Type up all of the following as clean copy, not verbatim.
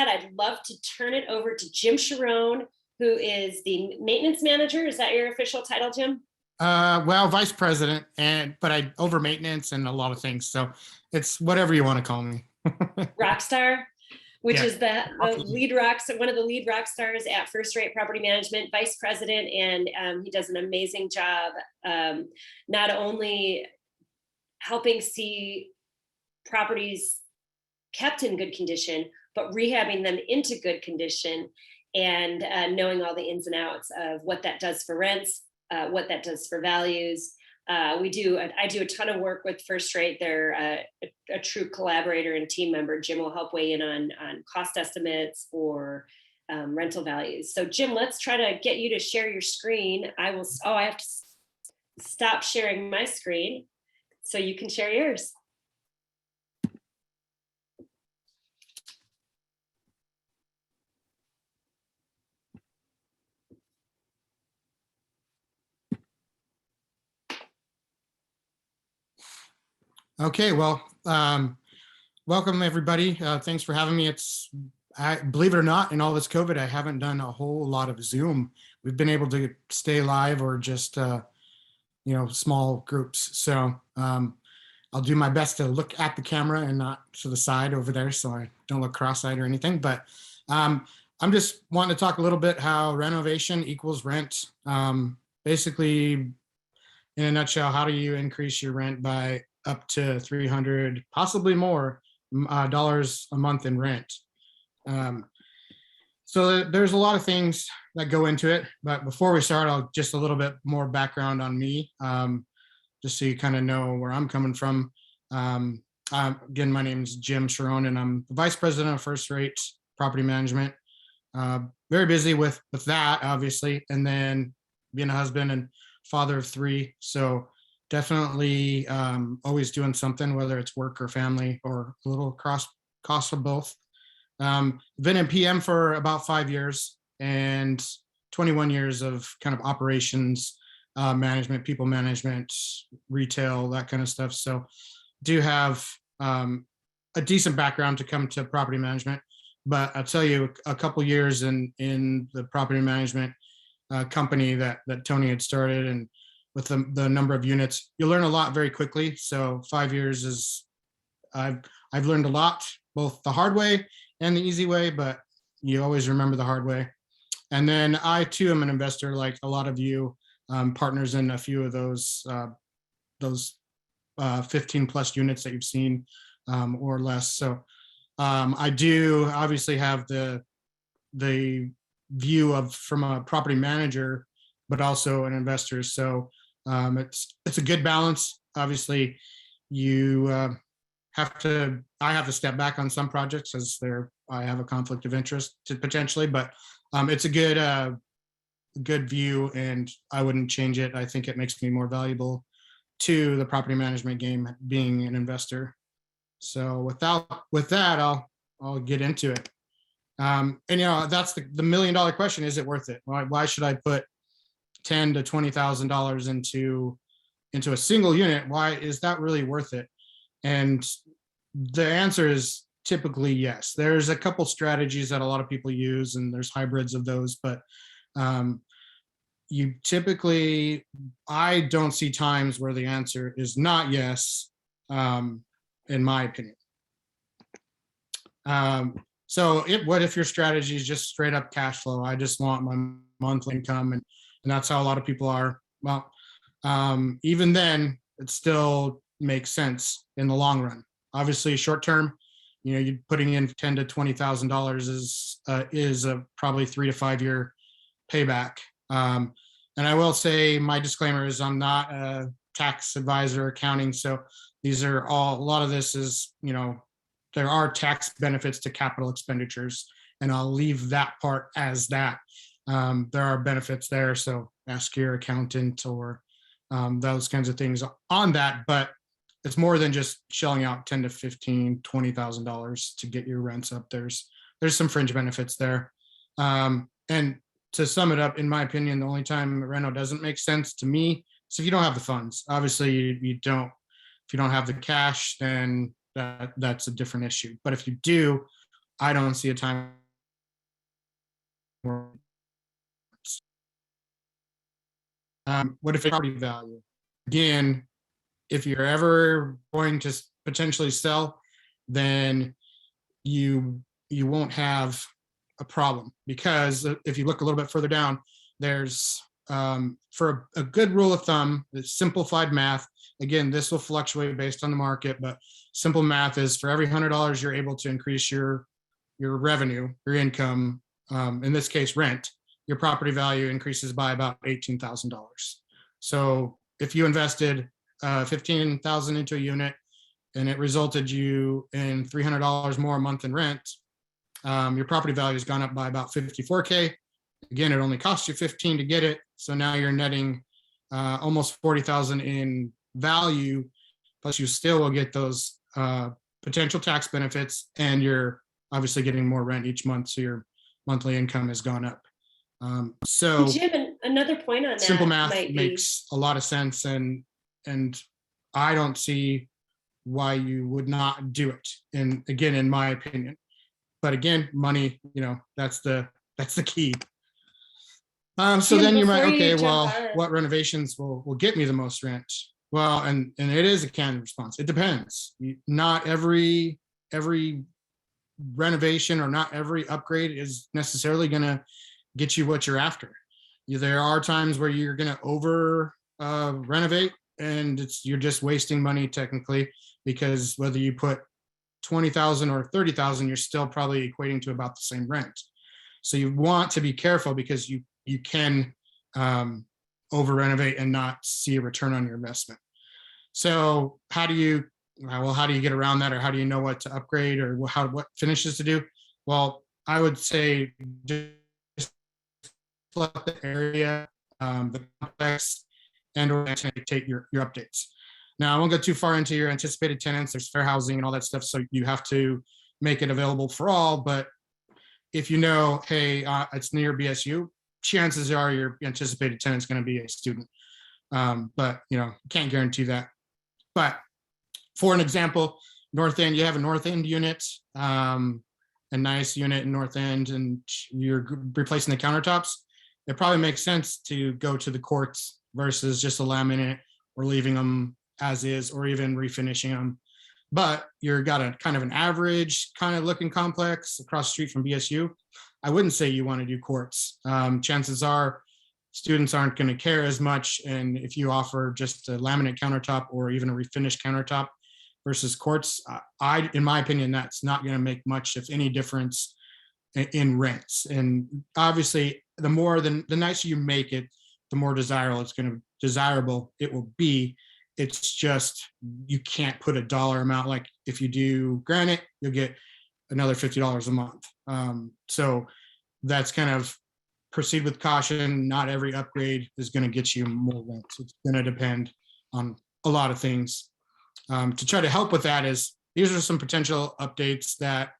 I'd love to turn it over to Jim Sharone, who is the maintenance manager. Is that your official title, Jim? Well, vice president, but I over maintenance and a lot of things. So it's whatever you want to call me. Rockstar, which Yeah. is the lead one of the lead rock stars at First Rate Property Management, vice president, and he does an amazing job, not only helping see properties kept in good condition, but rehabbing them into good condition, and knowing all the ins and outs of what that does for rents, what that does for values. I do a ton of work with First Rate. They're a true collaborator and team member. Jim will help weigh in on cost estimates or rental values. So Jim, let's try to get you to share your screen. I have to stop sharing my screen so you can share yours. Okay, well, welcome everybody. Thanks for having me. Believe it or not, in all this COVID, I haven't done a whole lot of Zoom. We've been able to stay live or just, small groups. So I'll do my best to look at the camera and not to the side over there so I don't look cross-eyed or anything. But I'm just wanting to talk a little bit how renovation equals rent. Basically, in a nutshell, how do you increase your rent by up to $300, possibly more, dollars a month in rent. So there's a lot of things that go into it. But before we start, I'll just a little bit more background on me, just so you kind of know where I'm coming from. Again, my name is Jim Sharone, and I'm the vice president of First Rate Property Management. Very busy with that, obviously, and then being a husband and father of 3. So definitely always doing something, whether it's work or family or a little cost of both. Been in PM for about 5 years and 21 years of kind of operations, management, people management, retail, that kind of stuff. So do have a decent background to come to property management. But I'll tell you, a couple years in the property management company that Tony had started, and with the number of units, you learn a lot very quickly. So 5 years is, I've learned a lot, both the hard way and the easy way, but you always remember the hard way. And then I too am an investor, like a lot of you, partners in a few of those 15 plus units that you've seen, or less. So I do obviously have the view of from a property manager, but also an investor. So it's a good balance. Obviously, I have to step back on some projects as I have a conflict of interest potentially, but it's a good view, and I wouldn't change it. I think it makes me more valuable to the property management game, being an investor. So with that, I'll get into it. And that's the $1 million question: is it worth it? Why should I put $10,000 to $20,000 into a single unit? Why is that really worth it? And the answer is typically yes. There's a couple strategies that a lot of people use, and there's hybrids of those, but I don't see times where the answer is not yes, in my opinion. So what if your strategy is just straight up cash flow? I just want my monthly income, and that's how a lot of people are. Well, even then, it still makes sense in the long run. Obviously, short term, you're putting in $10,000 to $20,000 is a probably 3 to 5 year payback. And I will say, my disclaimer is I'm not a tax advisor, accounting. So a lot of this is, there are tax benefits to capital expenditures, and I'll leave that part as that. There are benefits there, so ask your accountant or those kinds of things on that. But it's more than just shelling out $10,000 to $15,000, $20,000 to get your rents up. There's some fringe benefits there. And to sum it up, in my opinion, the only time reno doesn't make sense to me is if you don't have the funds. Obviously, you don't. If you don't have the cash, then that's a different issue. But if you do, I don't see a time where what if property value? Again, if you're ever going to potentially sell, then you won't have a problem, because if you look a little bit further down, there's for a good rule of thumb, it's simplified math. Again, this will fluctuate based on the market, but simple math is for every $100 you're able to increase your revenue, your income, in this case rent, your property value increases by about $18,000. So if you invested $15,000 into a unit and it resulted you in $300 more a month in rent, your property value has gone up by about $54K. Again, it only cost you 15 to get it, so now you're netting almost 40,000 in value, plus you still will get those potential tax benefits, and you're obviously getting more rent each month, so your monthly income has gone up. So Jim, another point on that, simple math might makes a lot of sense, and I don't see why you would not do it. And again, in my opinion, but again, money, that's the key. So Jim, then you might, before you okay, jump well, on. what renovations will get me the most rent? Well, and it is a canned response. It depends. Not every renovation or not every upgrade is necessarily going to get you what you're after. There are times where you're going to over renovate, and you're just wasting money technically, because whether you put 20,000 or 30,000, you're still probably equating to about the same rent. So you want to be careful, because you can over renovate and not see a return on your investment. So how do you get around that, or how do you know what to upgrade, or what finishes to do? Well, I would say just let the area, the complex, and or take your updates. Now, I won't go too far into your anticipated tenants. There's fair housing and all that stuff, so you have to make it available for all. But if you know, hey, it's near BSU, chances are your anticipated tenant's going to be a student. But can't guarantee that. But for an example, North End, you have a North End unit, a nice unit in North End, and you're replacing the countertops. It probably makes sense to go to the quartz versus just a laminate, or leaving them as is, or even refinishing them. But you've got a kind of an average kind of looking complex across the street from BSU. I wouldn't say you want to do quartz. Chances are students aren't going to care as much. And if you offer just a laminate countertop or even a refinished countertop versus quartz, in my opinion, that's not going to make much, if any, difference in rents. And obviously, the nicer you make it, the more desirable it will be. It's just, you can't put a dollar amount. Like if you do granite, you'll get another $50 a month. So that's kind of proceed with caution. Not every upgrade is going to get you more rent. It's going to depend on a lot of things. To try to help with that these are some potential updates that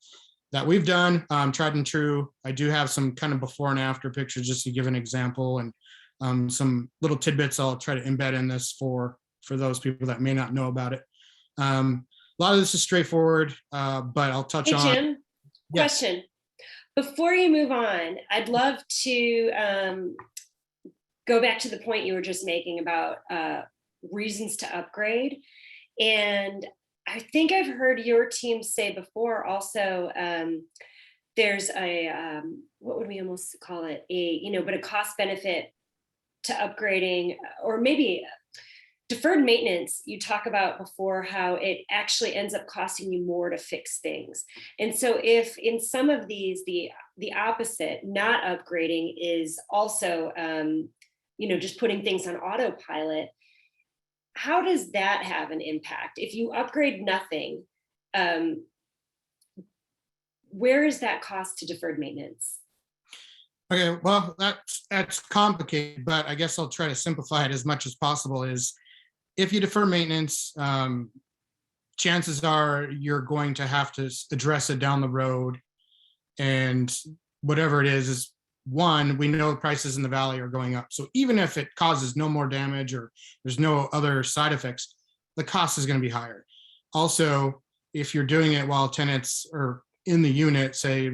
we've done, tried and true. I do have some kind of before and after pictures just to give an example, and some little tidbits I'll try to embed in this for those people that may not know about it. A lot of this is straightforward, but I'll touch on. Jim, question. Before you move on, I'd love to go back to the point you were just making about reasons to upgrade. And I think I've heard your team say before also, there's a, what would we almost call it? But a cost benefit to upgrading, or maybe deferred maintenance. You talk about before how it actually ends up costing you more to fix things. And so if in some of these, the opposite, not upgrading, is also, just putting things on autopilot, how does that have an impact? If you upgrade nothing, where is that cost to deferred maintenance? Okay, well, that's complicated, but I guess I'll try to simplify it as much as possible. Is if you defer maintenance, chances are you're going to have to address it down the road. And whatever it is one, we know prices in the valley are going up. So even if it causes no more damage or there's no other side effects, the cost is going to be higher. Also, if you're doing it while tenants, or in the unit, say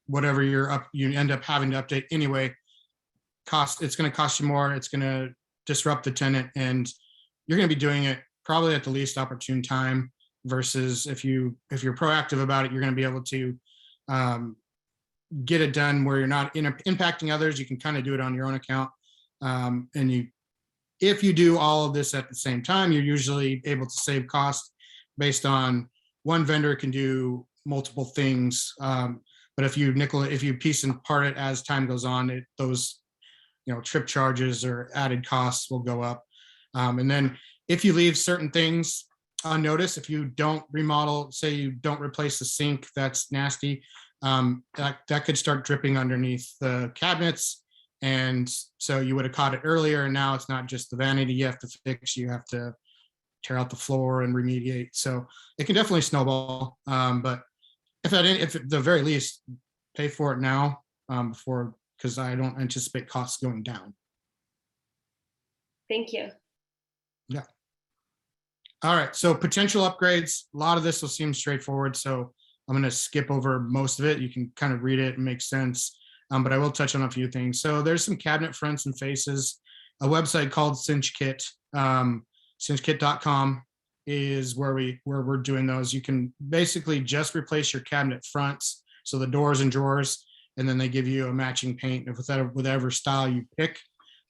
whatever you end up having to update anyway, it's going to cost you more. It's going to disrupt the tenant, and you're going to be doing it probably at the least opportune time, versus if you're proactive about it, you're going to be able to get it done where you're not impacting others. You can kind of do it on your own account. If you do all of this at the same time, you're usually able to save costs based on one vendor can do multiple things. But if you piece and part it as time goes on, those trip charges or added costs will go up. And then if you leave certain things unnoticed, if you don't remodel, say you don't replace the sink that's nasty, that could start dripping underneath the cabinets. And so you would have caught it earlier, and now it's not just the vanity you have to fix, you have to tear out the floor and remediate. So it can definitely snowball. But if at the very least, pay for it now, because I don't anticipate costs going down. Thank you. Yeah. All right. So potential upgrades. A lot of this will seem straightforward, so I'm going to skip over most of it. You can kind of read it and make sense. But I will touch on a few things. So there's some cabinet fronts and faces. A website called CinchKit, cinchkit.com is where we're doing those. You can basically just replace your cabinet fronts, so the doors and drawers, and then they give you a matching paint of whatever style you pick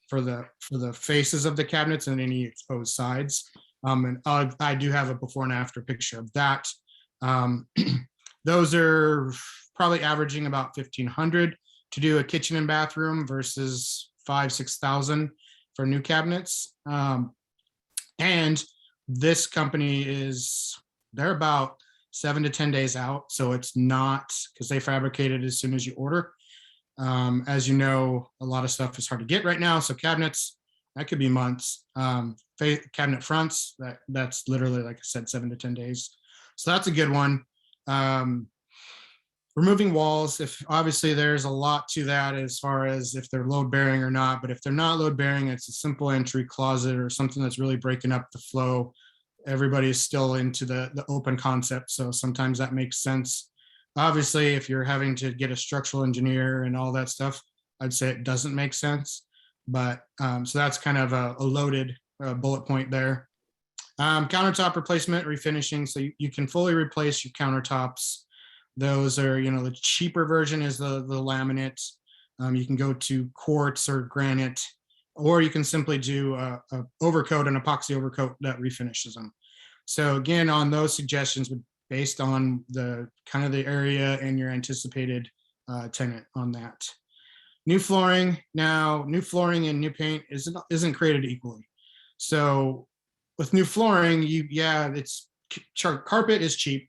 for the faces of the cabinets and any exposed sides. And I do have a before and after picture of that. Those are probably averaging about $1,500 to do a kitchen and bathroom versus $5,000-6,000 for new cabinets. And this company they're about 7 to 10 days out. So it's not, because they fabricate it as soon as you order. As you know, a lot of stuff is hard to get right now. So cabinets, that could be months. Cabinet fronts, that's literally, like I said, 7 to 10 days. So that's a good one. Removing walls, if obviously there's a lot to that as far as if they're load bearing or not, but if they're not load bearing, it's a simple entry closet or something that's really breaking up the flow. Everybody is still into the open concept, so sometimes that makes sense. Obviously, if you're having to get a structural engineer and all that stuff, I'd say it doesn't make sense. But so that's kind of a loaded bullet point there. Countertop replacement, refinishing, so you can fully replace your countertops. Those are, the cheaper version is the laminate. You can go to quartz or granite, or you can simply do a overcoat, an epoxy overcoat that refinishes them. So again, on those suggestions, based on the kind of the area and your anticipated tenant on that. New flooring. Now, new flooring and new paint isn't created equally. So with new flooring, carpet is cheap.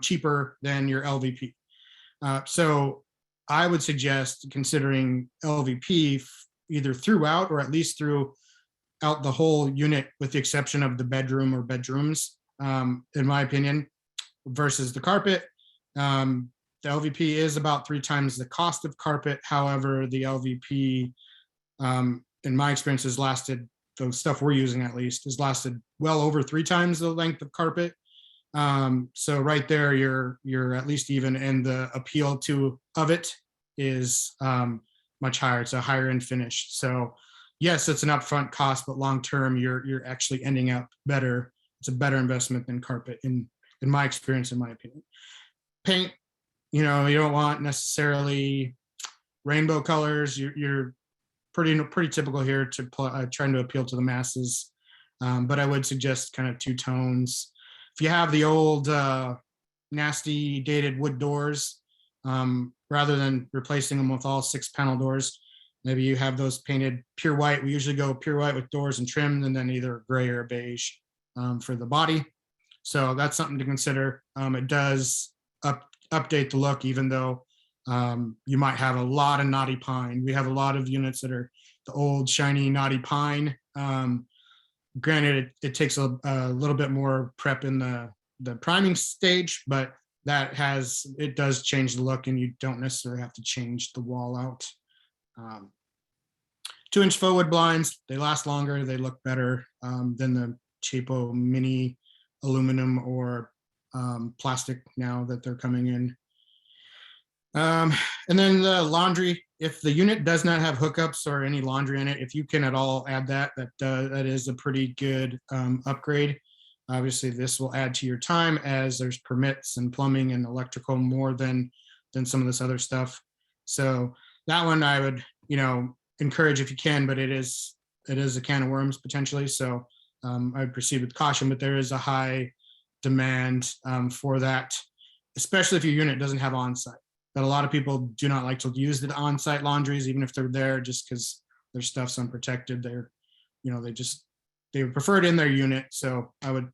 Cheaper than your LVP. So I would suggest considering LVP either throughout or at least throughout the whole unit, with the exception of the bedroom or bedrooms, in my opinion, versus the carpet. The LVP is about 3 times the cost of carpet. However, the LVP, in my experience, has lasted, the stuff we're using at least, has lasted well over 3 times the length of carpet. So right there, you're at least even, and the appeal of it is much higher. It's a higher end finish. So yes, it's an upfront cost, but long term, you're actually ending up better. It's a better investment than carpet, in my experience, in my opinion. Paint, you don't want necessarily rainbow colors. You're pretty typical here to trying to appeal to the masses. But I would suggest kind of 2 tones. If you have the old nasty dated wood doors, rather than replacing them with all 6-panel doors, maybe you have those painted pure white. We usually go pure white with doors and trim, and then either gray or beige for the body. So that's something to consider. It does update the look, even though you might have a lot of knotty pine. We have a lot of units that are the old shiny knotty pine. Granted, it takes a little bit more prep in the priming stage, but it does change the look, and you don't necessarily have to change the wall out. 2-inch forward blinds, they last longer, they look better than the cheapo mini aluminum or plastic now that they're coming in. And then the laundry, if the unit does not have hookups or any laundry in it, if you can at all add that, that is a pretty good upgrade. Obviously, this will add to your time as there's permits and plumbing and electrical more than some of this other stuff. So that one I would, encourage if you can, but it is a can of worms potentially. So I would proceed with caution, but there is a high demand for that, especially if your unit doesn't have on-site. But a lot of people do not like to use the on-site laundries, even if they're there, just because their stuff's unprotected. They would prefer it in their unit. So I would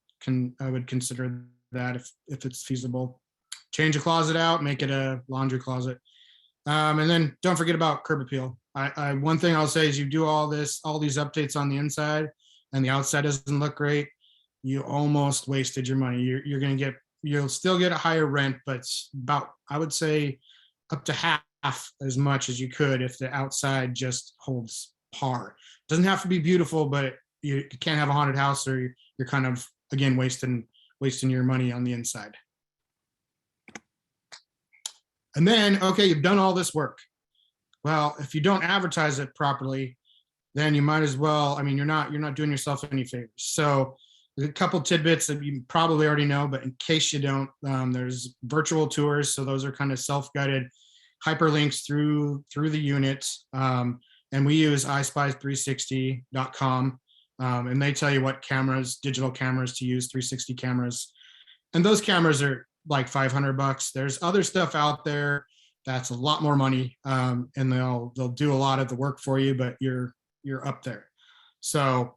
consider that if it's feasible. Change a closet out, make it a laundry closet. And then don't forget about curb appeal. One thing I'll say is you do all these updates on the inside and the outside doesn't look great, you almost wasted your money. You'll still get a higher rent, but it's about, I would say, up to half as much as you could if the outside just holds par. Doesn't have to be beautiful, but you can't have a haunted house or you're kind of, again, wasting your money on the inside. And then, okay, you've done all this work. Well, if you don't advertise it properly, then you might as well, you're not doing yourself any favors. So there's a couple tidbits that you probably already know, but in case you don't, there's virtual tours. So those are kind of self-guided hyperlinks through the unit. And we use iSpy360.com. And they tell you what digital cameras to use, 360 cameras. And those cameras are like $500. There's other stuff out there that's a lot more money. And they'll do a lot of the work for you, but you're up there. So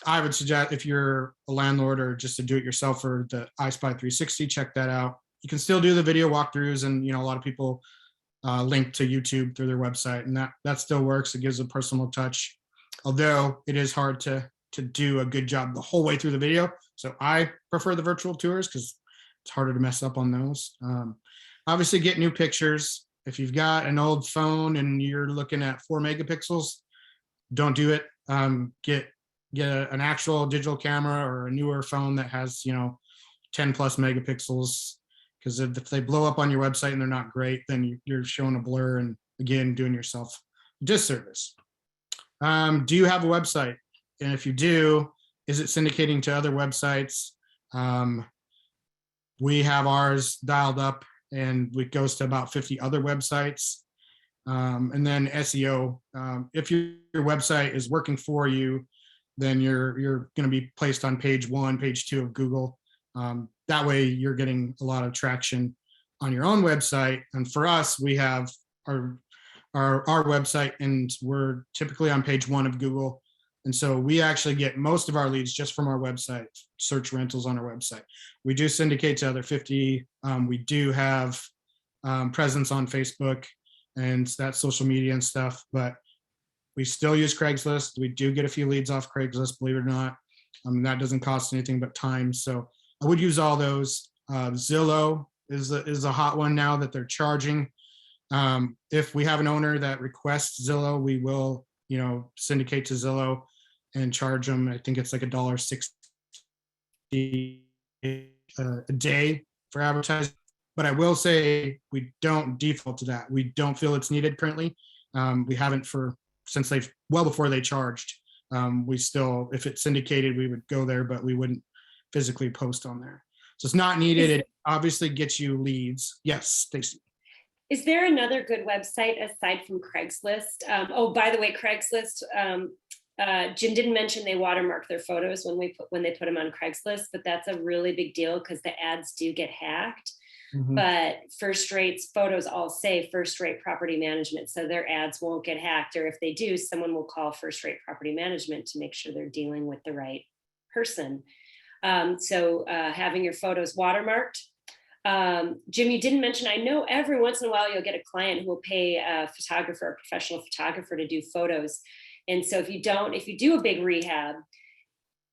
I would suggest if you're a landlord or just a do-it-yourselfer, the iSpy360, check that out. You can still do the video walkthroughs, and a lot of people link to YouTube through their website, and that still works. It gives a personal touch, although it is hard to do a good job the whole way through the video. So I prefer the virtual tours because it's harder to mess up on those. Obviously, get new pictures. If you've got an old phone and you're looking at 4 megapixels, don't do it. Get an actual digital camera or a newer phone that has 10 plus megapixels, because if they blow up on your website and they're not great, then you're showing a blur and, again, doing yourself a disservice. Do you have a website? And if you do, is it syndicating to other websites? We have ours dialed up and it goes to about 50 other websites. And then SEO, if your website is working for you, then you're going to be placed on page 1, page 2 of Google. That way you're getting a lot of traction on your own website. And for us, we have our website, and we're typically on page 1 of Google. And so we actually get most of our leads just from our website, search rentals on our website. We do syndicate to other 50. We do have presence on Facebook and that social media and stuff, but we still use Craigslist. We do get a few leads off Craigslist, believe it or not. That doesn't cost anything but time. So I would use all those. Zillow is a hot one now that they're charging. If we have an owner that requests Zillow, we will, syndicate to Zillow and charge them. I think it's like $1.60 a day for advertising. But I will say we don't default to that. We don't feel it's needed currently. We haven't since before they charged. We still, if it's syndicated, we would go there, but we wouldn't physically post on there. So it's not needed. It obviously gets you leads. Yes, Stacy. Is there another good website aside from Craigslist? Oh, by the way, Craigslist, Jim didn't mention they watermark their photos when they put them on Craigslist, but that's a really big deal because the ads do get hacked. Mm-hmm. But First Rate's photos all say First Rate Property Management, so their ads won't get hacked, or if they do, someone will call First Rate Property Management to make sure they're dealing with the right person. So having your photos watermarked. Jim, you didn't mention, I know every once in a while you'll get a client who will pay a photographer, a professional photographer, to do photos. And so if you do a big rehab,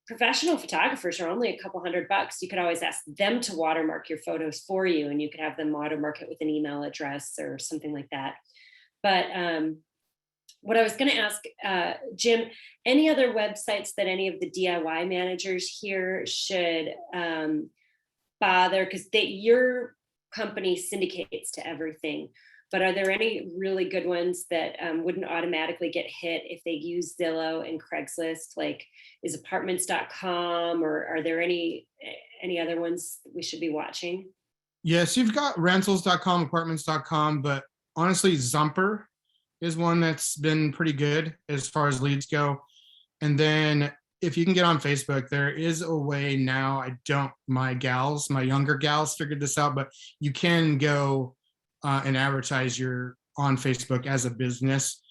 professional photographers are only a couple $100. You could always ask them to watermark your photos for you, and you could have them watermark it with an email address or something like that. But what I was going to ask, Jim, any other websites that any of the DIY managers here should bother, because your company syndicates to everything, but are there any really good ones that wouldn't automatically get hit if they use Zillow and Craigslist? Like, is apartments.com, or are there any other ones that we should be watching? Yes, you've got rentals.com, apartments.com, but honestly, Zumper is one that's been pretty good as far as leads go. And then if you can get on Facebook, there is a way now. My younger gals figured this out, but you can go and advertise on Facebook as a business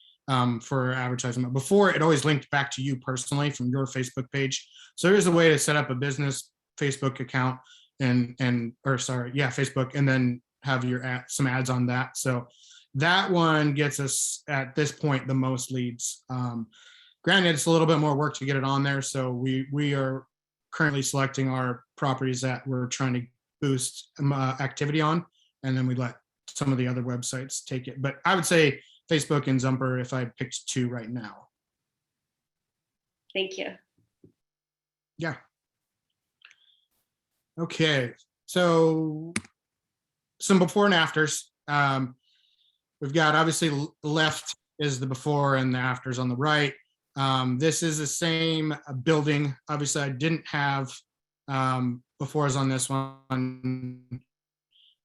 for advertisement. Before, it always linked back to you personally from your Facebook page. So there's a way to set up a business Facebook account Facebook, and then have some ads on that. So that one gets us at this point the most leads. Granted, it's a little bit more work to get it on there. So we are currently selecting our properties that we're trying to boost activity on, and then we let some of the other websites take it. But I would say Facebook and Zumper if I picked two right now. Thank you. Yeah. Okay, so some before and afters. We've got, obviously, left is the before and the afters on the right. This is the same building. Obviously, I didn't have befores on this one.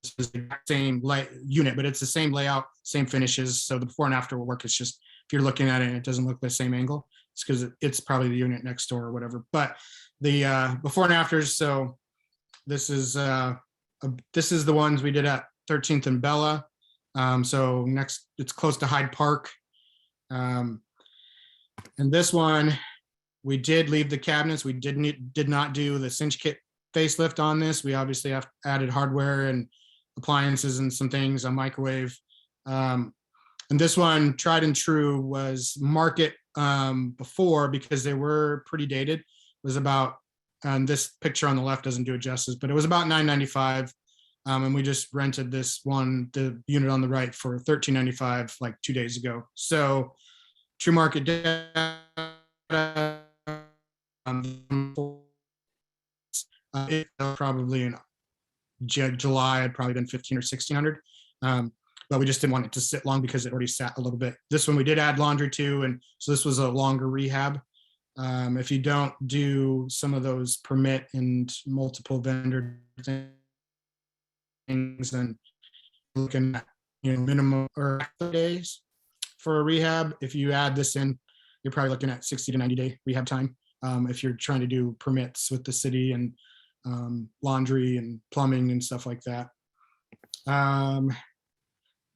This is the same unit, but it's the same layout, same finishes. So the before and after will work. It's just, if you're looking at it and it doesn't look the same angle, it's because it's probably the unit next door or whatever. But the before and afters, so this is the ones we did at 13th and Bella. So next, it's close to Hyde Park. And this one, we did leave the cabinets. We did not do the cinch kit facelift on this. We obviously have added hardware and appliances and some things, a microwave. And this one, tried and true, was market before, because they were pretty dated. It was about, and this picture on the left doesn't do it justice, but it was about $995. And we just rented this one, the unit on the right, for $1395 like 2 days ago. So true market data, it probably in July had probably been 1,500 or 1,600. But we just didn't want it to sit long because it already sat a little bit. This one we did add laundry to, and so this was a longer rehab. If you don't do some of those permit and multiple vendor things, and looking at minimum or 30 days for a rehab. If you add this in, you're probably looking at 60 to 90 day rehab time. If you're trying to do permits with the city and laundry and plumbing and stuff like that.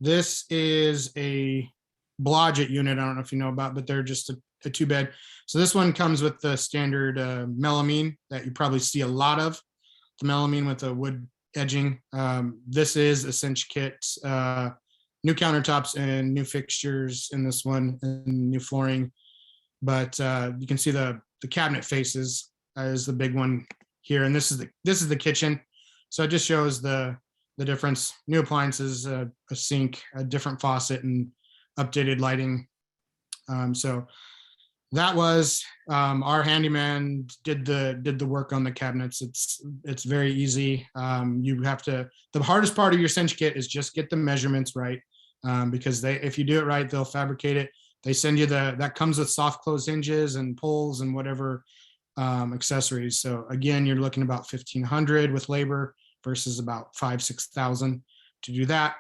This is a Blodgett unit. I don't know if you know about, but they're just a two bed. So this one comes with the standard melamine that you probably see a lot of, the melamine with the wood edging. This is a cinch kit, new countertops and new fixtures in this one, and new flooring. But you can see the cabinet faces is the big one here, and this is the kitchen. So it just shows the difference. New appliances, a sink, a different faucet, and updated lighting. So that was our handyman did the work on the cabinets. It's very easy. You have to, the hardest part of your cinch kit is just get the measurements right, because if you do it right, they'll fabricate it. They send you that comes with soft close hinges and pulls and whatever accessories. So again, you're looking about 1,500 with labor versus about 5,000-6,000 to do that.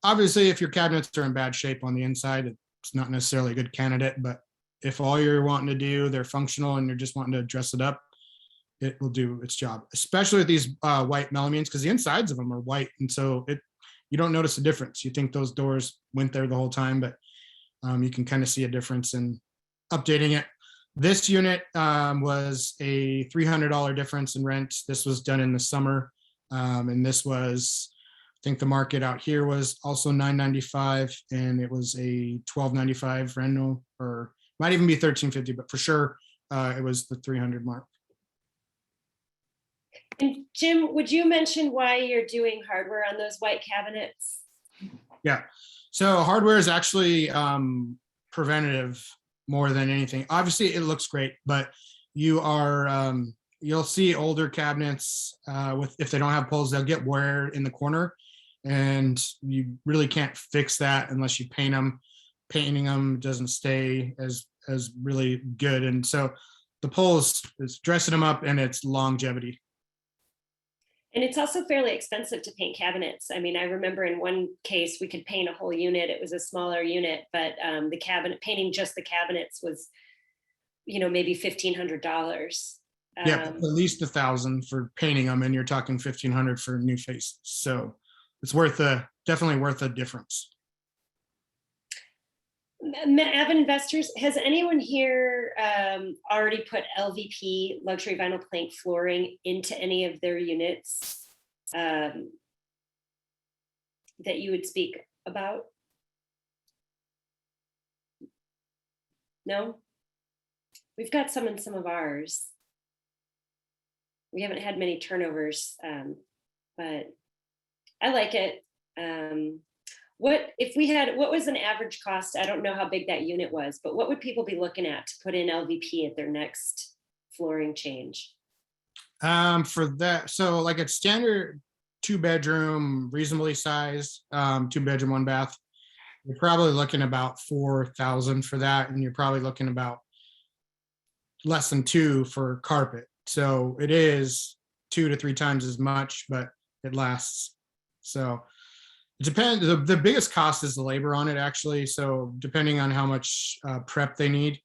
Obviously, if your cabinets are in bad shape on the inside, it's not necessarily a good candidate, but if all you're wanting to do, they're functional and you're just wanting to dress it up, it will do its job, especially with these white melamines, because the insides of them are white. And so you don't notice a difference. You think those doors went there the whole time, but you can kind of see a difference in updating it. This unit was a $300 difference in rent. This was done in the summer. And this was, I think the market out here was also $995, and it was a $1,295 Reno, or might even be $1,350, but for sure it was the 300 mark. And Jim, would you mention why you're doing hardware on those white cabinets? Yeah, so hardware is actually preventative more than anything. Obviously, it looks great, but you are you'll see older cabinets if they don't have pulls, they'll get wear in the corner, and you really can't fix that unless you paint them. Painting them doesn't stay as really good, and so the pulls is dressing them up and it's longevity. And it's also fairly expensive to paint cabinets. I mean, I remember in one case we could paint a whole unit. It was a smaller unit, but the cabinet painting just the cabinets was, maybe $1,500. Yeah, at least 1,000 for painting them, and you're talking 1,500 for new faces. So it's definitely worth a difference. AVID Investors, has anyone here already put LVP, luxury vinyl plank flooring, into any of their units that you would speak about? No? We've got some in some of ours. We haven't had many turnovers, but I like it. What was an average cost? I don't know how big that unit was, but what would people be looking at to put in LVP at their next flooring change? For that, so like a standard 2-bedroom, reasonably sized, 2-bedroom, 1-bath, you're probably looking about 4,000 for that, and you're probably looking about less than 2 for carpet. So it is 2 to 3 times as much, but it lasts. So it depends. The biggest cost is the labor on it, actually. So depending on how much prep they need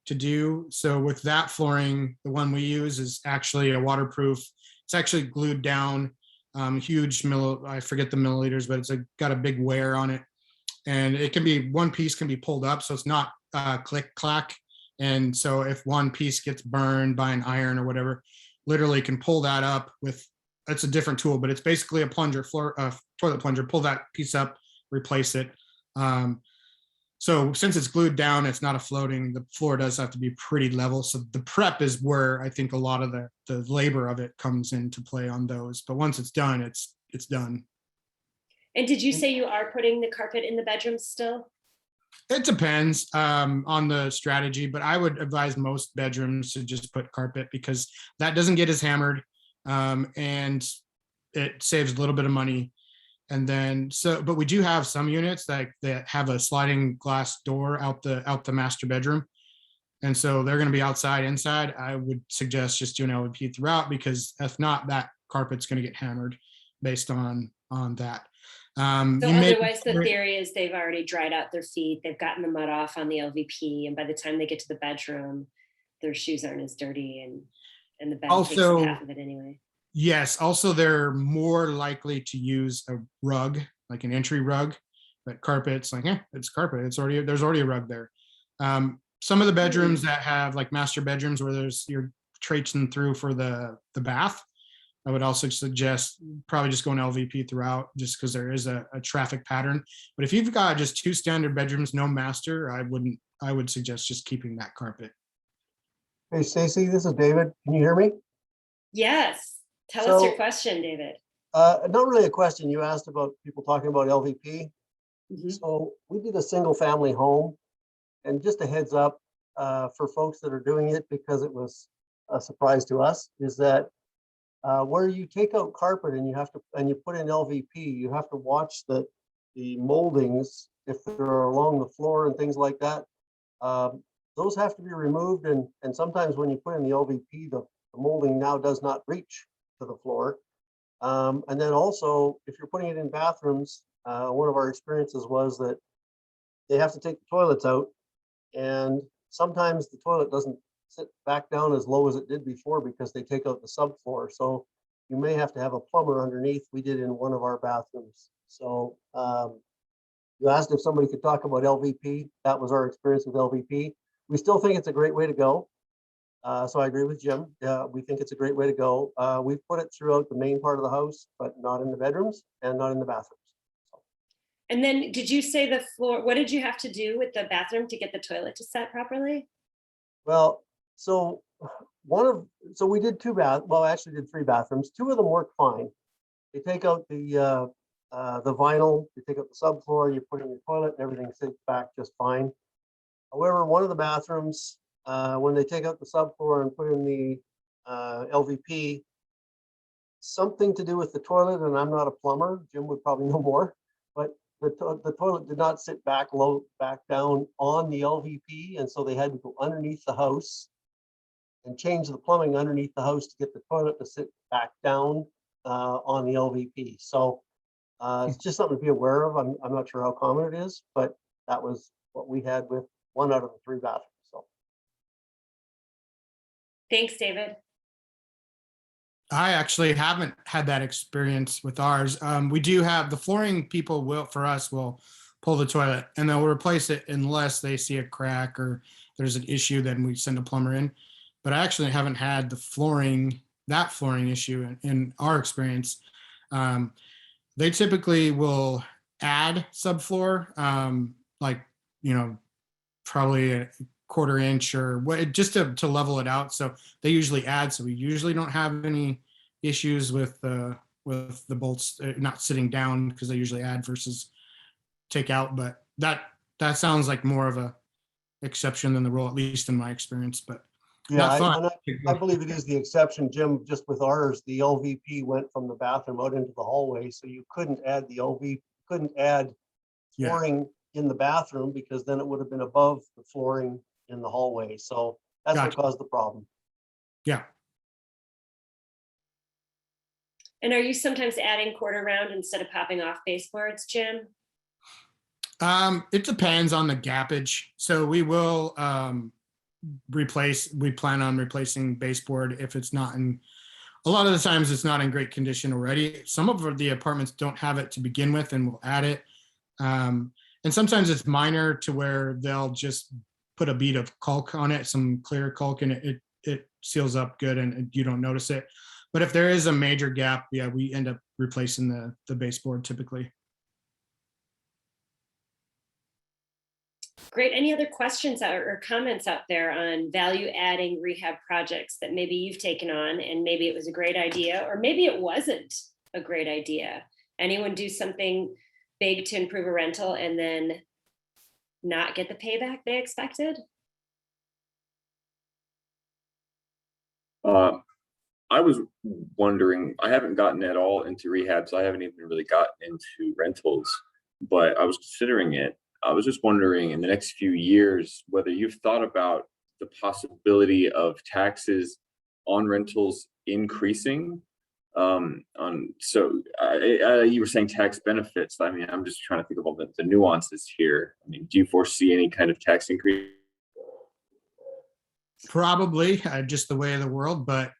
to do. So with that flooring, the one we use is actually a waterproof. It's actually glued down, huge I forget the milliliters, but it's got a big wear on it. And it can be, one piece can be pulled up, so it's not click clack. And so if one piece gets burned by an iron or whatever, literally can pull that up with, it's a different tool, but it's basically a plunger, toilet plunger, pull that piece up, replace it. So since it's glued down, it's not a floating, the floor does have to be pretty level. So the prep is where I think a lot of the labor of it comes into play on those. But once it's done, it's done. And did you say you are putting the carpet in the bedrooms still? It depends on the strategy, but I would advise most bedrooms to just put carpet because that doesn't get as hammered, and it saves a little bit of money. And then but we do have some units that have a sliding glass door out the master bedroom, and so they're going to be outside, inside. I would suggest just doing LVP throughout, because if not, that carpet's going to get hammered based on that. So otherwise the theory is they've already dried out their feet, they've gotten the mud off on the LVP, and by the time they get to the bedroom, their shoes aren't as dirty, and the bed takes up half of it anyway. Yes, also they're more likely to use a rug, like an entry rug, but carpet's like, it's carpet. There's already a rug there. Some of the bedrooms that have like master bedrooms where you're traipsing through for the bath, I would also suggest probably just going LVP throughout, just because there is a traffic pattern. But if you've got just 2 standard bedrooms, no master, I would suggest just keeping that carpet. Hey, Stacy, this is David. Can you hear me? Yes. Tell us your question, David. Not really a question. You asked about people talking about LVP. Mm-hmm. So we did a single family home, and just a heads up for folks that are doing it, because it was a surprise to us, is that where you take out carpet and you put in LVP, you have to watch the moldings if they're along the floor and things like that. Those have to be removed, and sometimes when you put in the LVP, the molding now does not reach to the floor. And then also, if you're putting it in bathrooms, one of our experiences was that they have to take the toilets out, and sometimes the toilet doesn't sit back down as low as it did before because they take out the subfloor. So you may have to have a plumber underneath. We did in one of our bathrooms. So you asked if somebody could talk about LVP. That was our experience with LVP. We still think it's a great way to go. So I agree with Jim. We think it's a great way to go. We've put it throughout the main part of the house, but not in the bedrooms and not in the bathrooms. And then did you say the floor, what did you have to do with the bathroom to get the toilet to set properly? Well, so we did 2 well, actually did 3 bathrooms. 2 of them work fine. They take out the vinyl, you take out the subfloor, you put in your toilet, and everything sits back just fine. However, one of the bathrooms, when they take out the subfloor and put in the LVP, something to do with the toilet, and I'm not a plumber. Jim would probably know more, but the toilet did not sit back down on the LVP, and so they had to go underneath the house and change the plumbing underneath the house to get the toilet to sit back down on the LVP. So it's just something to be aware of. I'm not sure how common it is, but that was what we had with 1 out of the 3 bathrooms. So Thanks, David. I actually haven't had that experience with ours. We do have the flooring people will pull the toilet and they'll replace it unless they see a crack or there's an issue, then we send a plumber in. But I actually haven't had that flooring issue in our experience. They typically will add subfloor, like, probably a 1/4 inch or what, just to level it out. So they usually add, so we usually don't have any issues with the bolts not sitting down because they usually add versus take out. But that sounds like more of a exception than the rule, at least in my experience, but yeah, not fun. I believe it is the exception, Jim. Just with ours, the LVP went from the bathroom out into the hallway, so you couldn't add Yeah. flooring in the bathroom because then it would have been above the flooring in the hallway. So that's Gotcha. what caused the problem. Yeah. And are you sometimes adding quarter round instead of popping off baseboards, Jim? It depends on the gappage. So we will we plan on replacing baseboard if it's not in, a lot of the times it's not in great condition already. Some of the apartments don't have it to begin with and we'll add it. And sometimes it's minor to where they'll just put a bead of caulk on it, some clear caulk, and it seals up good and you don't notice it. But if there is a major gap, yeah, we end up replacing the baseboard typically. Great. Any other questions or comments out there on value adding rehab projects that maybe you've taken on and maybe it was a great idea or maybe it wasn't a great idea? Anyone do something big to improve a rental and then not get the payback they expected? I was wondering, I haven't gotten at all into rehab, so I haven't even really gotten into rentals, but I was considering it. I was just wondering in the next few years whether you've thought about the possibility of taxes on rentals increasing. You were saying tax benefits. I mean, I'm just trying to think of all the nuances here. I mean, do you foresee any kind of tax increase? Probably just the way of the world, but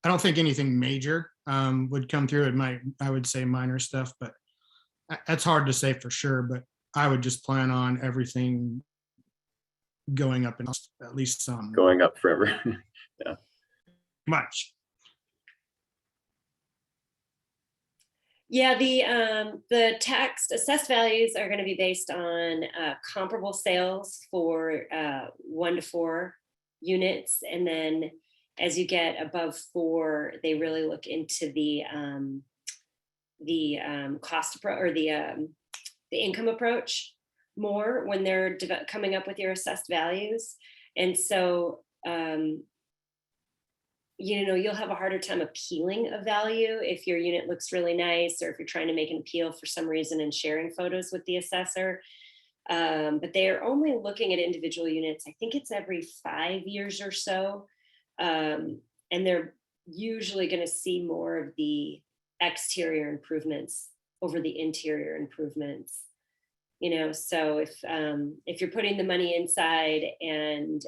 I don't think anything major would come through. It might, I would say minor stuff, but that's hard to say for sure. But I would just plan on everything going up and at least some. Going up forever. Yeah. Much. Yeah, the tax assessed values are going to be based on comparable sales for 1 to 4 units, and then as you get above 4, they really look into the cost approach or the income approach more when they're coming up with your assessed values, and so you'll have a harder time appealing a value if your unit looks really nice or if you're trying to make an appeal for some reason and sharing photos with the assessor. But they are only looking at individual units. I think it's every 5 years or so. And they're usually going to see more of the exterior improvements over the interior improvements. So if you're putting the money inside and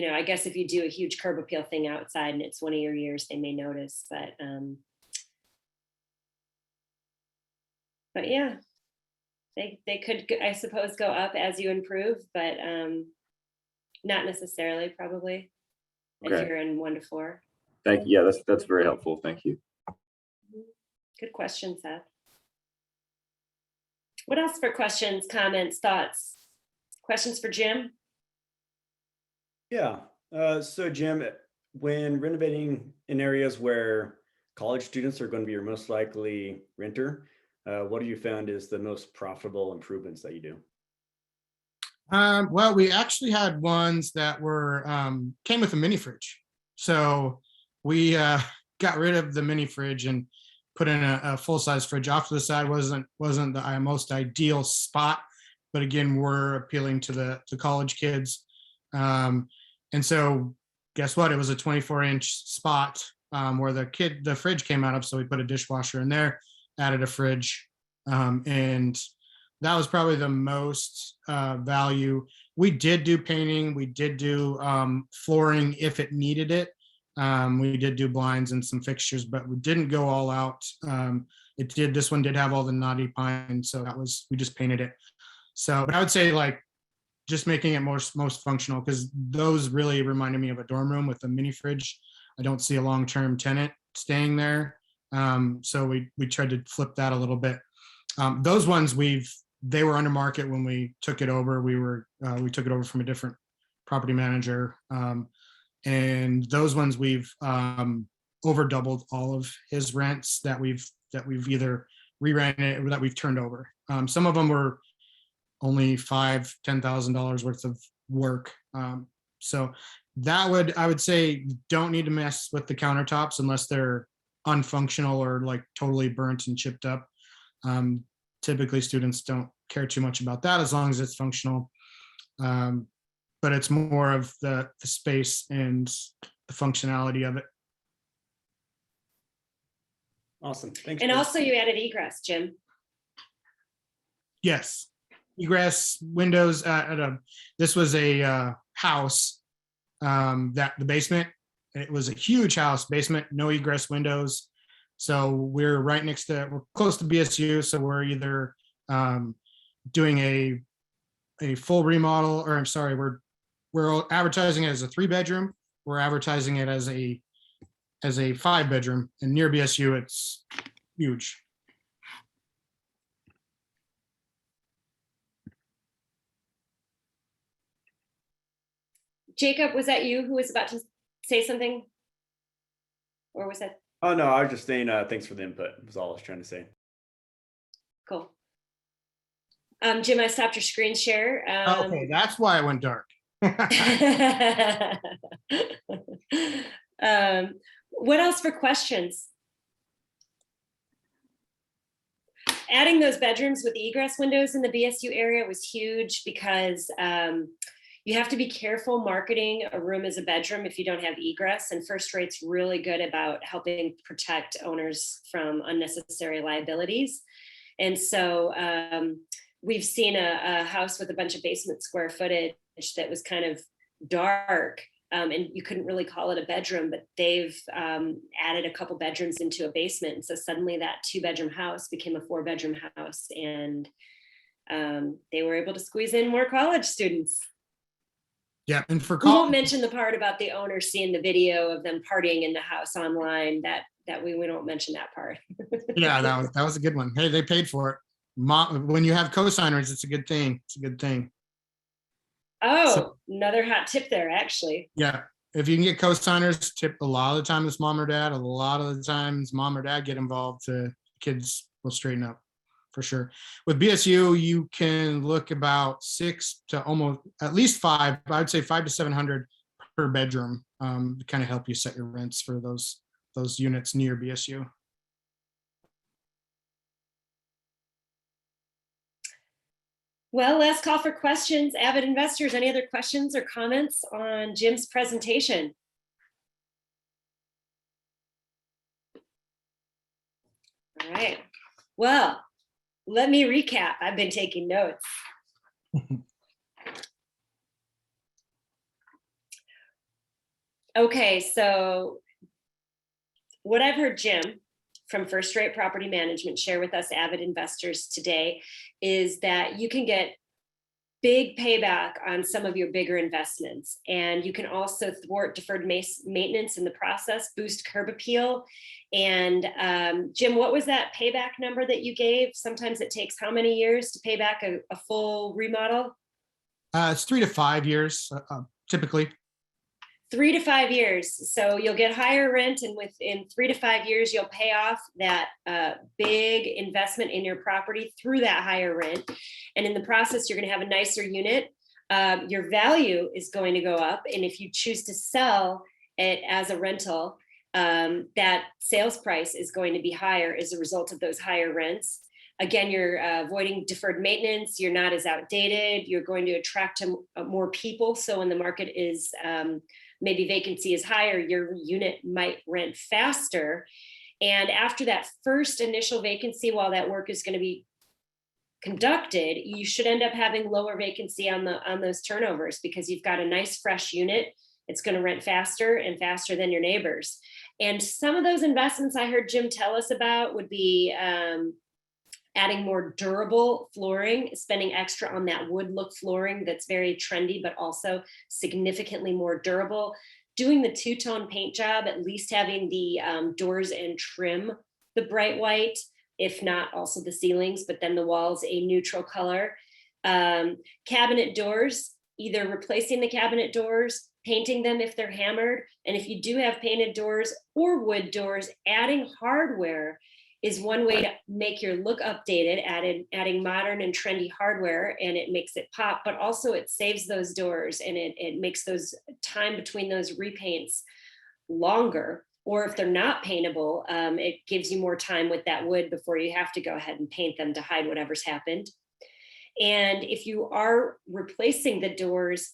I guess if you do a huge curb appeal thing outside and it's one of your years, they may notice, but yeah, they could, I suppose, go up as you improve, but not necessarily probably Okay. if you're in 1 to 4. Thank you. Yeah, that's very helpful. Thank you. Good question, Seth. What else for questions, comments, thoughts? Questions for Jim? Yeah. So Jim, when renovating in areas where college students are going to be your most likely renter, what have you found is the most profitable improvements that you do? Well, we actually had ones that were came with a mini fridge. So we got rid of the mini fridge and put in a full-size fridge. Off to the side wasn't the most ideal spot, but again, we're appealing to the college kids. And so guess what? It was a 24-inch spot where the fridge came out of. So we put a dishwasher in there, added a fridge, and that was probably the most value. We did do painting. We did do flooring if it needed it. We did do blinds and some fixtures, but we didn't go all out. This one did have all the knotty pine, so we just painted it. So, but I would say like just making it most functional, because those really reminded me of a dorm room with a mini fridge. I don't see a long-term tenant staying there. So we tried to flip that a little bit. Those ones they were under market when we took it over. We took it over from a different property manager. And those ones we've over doubled all of his rents that we've either re-rented or that we've turned over. Some of them were only $5,000-$10,000 worth of work. So I would say don't need to mess with the countertops unless they're unfunctional or like totally burnt and chipped up. Typically students don't care too much about that as long as it's functional. But it's more of the space and the functionality of it. Awesome. Thanks. And Jim. also you added egress, Jim. Yes, egress windows. This was a house that the basement. It was a huge house, basement, no egress windows. So we're close to BSU. So we're either doing a full remodel, or I'm sorry, we're advertising it as a 3-bedroom. We're advertising it as a 5-bedroom, and near BSU, it's huge. Jacob, was that you who was about to say something? Or was that? Oh, no, I was just saying thanks for the input. Was all I was trying to say. Cool. Jim, I stopped your screen share. Okay, that's why it went dark. What else for questions? Adding those bedrooms with egress windows in the BSU area was huge because you have to be careful marketing a room as a bedroom if you don't have egress, and First Rate's really good about helping protect owners from unnecessary liabilities. And so we've seen a house with a bunch of basement square footage that was kind of dark, and you couldn't really call it a bedroom, but they've added a couple bedrooms into a basement. And so suddenly that 2-bedroom house became a 4-bedroom house, and they were able to squeeze in more college students. Yeah, and for We won't college, mention the part about the owner seeing the video of them partying in the house online. That we don't mention that part. yeah, that was a good one. Hey, they paid for it. When you have co-signers, it's a good thing. It's a good thing. Oh, So- another hot tip there, actually. Yeah, if you can get co-signers, tip a lot of the time it's mom or dad. A lot of the times mom or dad get involved, to kids will straighten up for sure. With BSU, you can look about 6 to almost at least 5. I would say 500 to 700 per bedroom to kind of help you set your rents for those units near BSU. Well, last call for questions. Avid investors, any other questions or comments on Jim's presentation? All right. Well, let me recap. I've been taking notes. Okay, so what I've heard Jim from First Rate Property Management share with us avid investors today is that you can get big payback on some of your bigger investments, and you can also thwart deferred maintenance in the process, boost curb appeal. And Jim, what was that payback number that you gave? Sometimes it takes how many years to pay back a full remodel? It's 3 to 5 years, typically. 3 to 5 years. So you'll get higher rent, and within 3 to 5 years, you'll pay off that big investment in your property through that higher rent. And in the process, you're going to have a nicer unit. your value is going to go up. And if you choose to sell it as a rental, that sales price is going to be higher as a result of those higher rents. Again, you're avoiding deferred maintenance. You're not as outdated. You're going to attract more people. So when the market is maybe vacancy is higher, your unit might rent faster. And after that first initial vacancy, while that work is going to be conducted, you should end up having lower vacancy on those turnovers, because you've got a nice fresh unit. It's going to rent faster and faster than your neighbors. And some of those investments I heard Jim tell us about would be adding more durable flooring, spending extra on that wood look flooring that's very trendy, but also significantly more durable. Doing the two-tone paint job, at least having the doors and trim the bright white, if not also the ceilings, but then the walls a neutral color. Cabinet doors, either replacing the cabinet doors, painting them if they're hammered. And if you do have painted doors or wood doors, adding hardware is one way to make your look updated, adding modern and trendy hardware, and it makes it pop, but also it saves those doors, and it makes those time between those repaints longer. Or if they're not paintable, it gives you more time with that wood before you have to go ahead and paint them to hide whatever's happened. And if you are replacing the doors,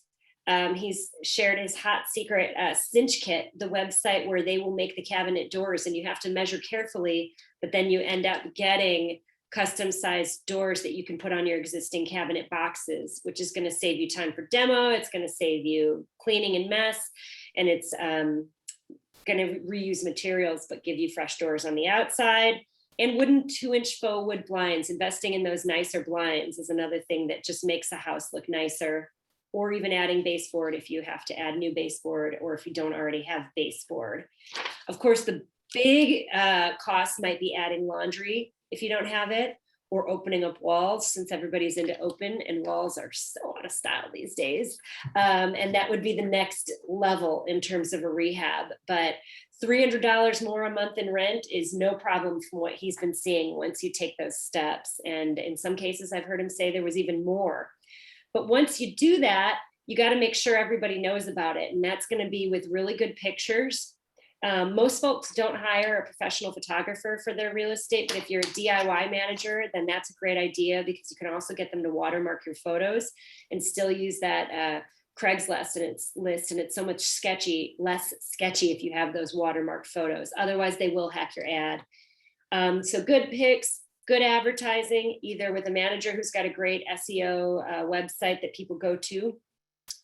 he's shared his hot secret cinch kit, the website where they will make the cabinet doors, and you have to measure carefully, but then you end up getting custom sized doors that you can put on your existing cabinet boxes, which is going to save you time for demo. It's going to save you cleaning and mess, and it's going to reuse materials, but give you fresh doors on the outside. And wooden 2-inch faux wood blinds, investing in those nicer blinds is another thing that just makes a house look nicer. Or even adding baseboard if you have to add new baseboard, or if you don't already have baseboard. Of course, the big cost might be adding laundry if you don't have it, or opening up walls, since everybody's into open, and walls are so out of style these days. And that would be the next level in terms of a rehab. But $300 more a month in rent is no problem from what he's been seeing once you take those steps. And in some cases, I've heard him say there was even more. But once you do that, you got to make sure everybody knows about it. And that's going to be with really good pictures. Most folks don't hire a professional photographer for their real estate, but if you're a DIY manager, then that's a great idea, because you can also get them to watermark your photos and still use that Craigslist and it's so much less sketchy if you have those watermarked photos. Otherwise, they will hack your ad. So good pics, good advertising, either with a manager who's got a great SEO website that people go to,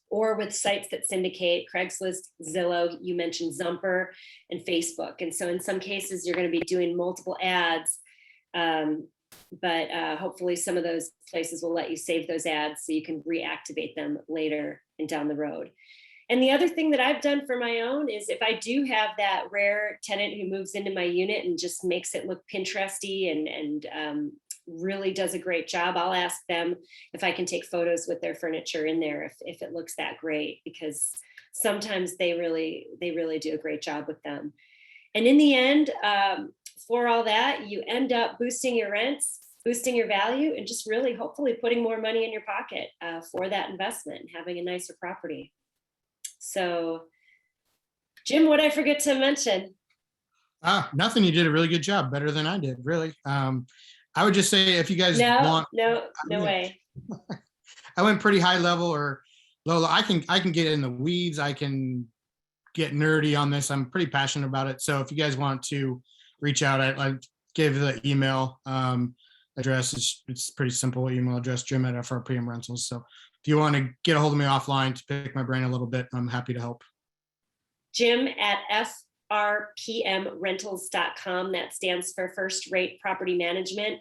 or with sites that syndicate, Craigslist, Zillow, you mentioned Zumper, and Facebook. And so in some cases, you're going to be doing multiple ads, but hopefully some of those places will let you save those ads so you can reactivate them later and down the road. And the other thing that I've done for my own is, if I do have that rare tenant who moves into my unit and just makes it look Pinteresty and really does a great job, I'll ask them if I can take photos with their furniture in there if it looks that great, because sometimes they really do a great job with them. And in the end, for all that, you end up boosting your rents, boosting your value, and just really hopefully putting more money in your pocket for that investment and having a nicer property. So, Jim, what did I forget to mention? Nothing. You did a really good job, better than I did, really. I would just say, if you guys No want, way. I went pretty high level or low. I can get in the weeds. I can get nerdy on this. I'm pretty passionate about it. So if you guys want to reach out, I give the email address. It's pretty simple email address, Jim@FRPM Rentals. So if you want to get a hold of me offline to pick my brain a little bit, I'm happy to help. Jim@FRPMRentals.com. That stands for First Rate Property Management.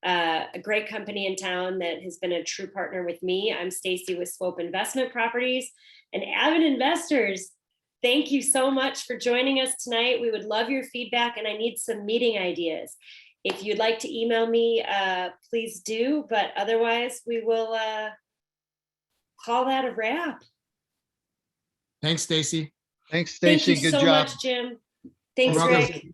A great company in town that has been a true partner with me. I'm Stacy with Swope Investment Properties. And AVID Investors, thank you so much for joining us tonight. We would love your feedback, and I need some meeting ideas. If you'd like to email me, please do. But otherwise, we will call that a wrap. Thanks, Stacy. Thanks, Stacy. Thank you Good so job. much, Jim. Thanks, You're welcome. Rick.